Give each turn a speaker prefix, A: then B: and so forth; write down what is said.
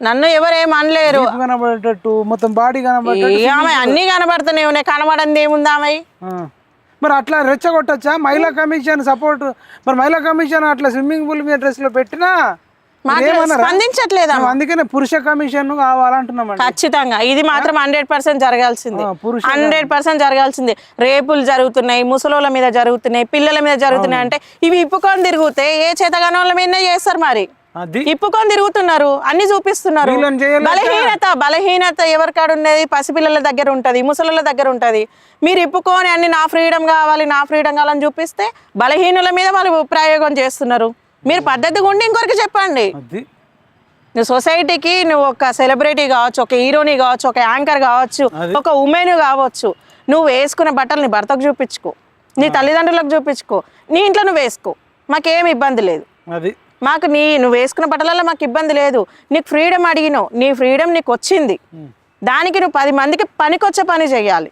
A: నన్ను ఎవరేం అనలేరు.
B: కనబడేటట్టు మొత్తం బాడీ కనబడేటట్టు
A: ఆమె అన్ని కనబడుతున్నాయి ఉన్నాయి, కనబడంది ఏముంది ఆమె.
B: మరి అట్లా రెచ్చగొట్టచ్చా మహిళా కమిషన్ సపోర్ట్? మరి మహిళా కమిషన్ అట్లా స్విమ్మింగ్ పూల్ మీద డ్రెస్ లో పెట్టినా
A: స్పందించట్లేదు.
B: అందుకనే పురుష కమిషన్ కావాలంటున్నాం.
A: ఖచ్చితంగా ఇది మాత్రం 100% జరగాల్సిందే, 100% జరగాల్సిందే. రేపులు జరుగుతున్నాయి, ముసలోళ్ళ మీద జరుగుతున్నాయి, పిల్లల మీద జరుగుతున్నాయి. అంటే ఇవి ఇప్పుకొని తిరుగుతే ఏ చేతగాని వాళ్ళ మీద చేస్తారు. మరి ఇప్పుకొని తిరుగుతున్నారు, అన్ని చూపిస్తున్నారు. బలహీనత ఎవరికాడ ఉన్నది? పసిపిల్లల దగ్గర ఉంటది, ముసలోళ్ళ దగ్గర ఉంటది. మీరు ఇప్పుకొని అన్ని నా ఫ్రీడమ్ కావాలి, నా ఫ్రీడమ్ కావాలని చూపిస్తే బలహీనుల మీద వాళ్ళు ప్రయోగం చేస్తున్నారు. మీరు పద్ధతిగా ఉండి ఇంకొకరికి చెప్పండి. నువ్వు సొసైటీకి నువ్వు ఒక సెలబ్రిటీ కావచ్చు, ఒక హీరోని కావచ్చు, ఒక యాంకర్ కావచ్చు, ఒక ఉమెన్ కావచ్చు, నువ్వు వేసుకున్న బట్టలు నీ భర్తకు చూపించుకో, నీ తల్లిదండ్రులకు చూపించుకో, నీ ఇంట్లో నువ్వు వేసుకో, మాకేమి ఇబ్బంది లేదు. మాకు నువ్వు వేసుకున్న బట్టలలో మాకు ఇబ్బంది లేదు. నీకు ఫ్రీడమ్ అడిగినావు, నీ ఫ్రీడమ్ నీకు వచ్చింది, దానికి నువ్వు 10 మందికి పనికొచ్చే పని చెయ్యాలి.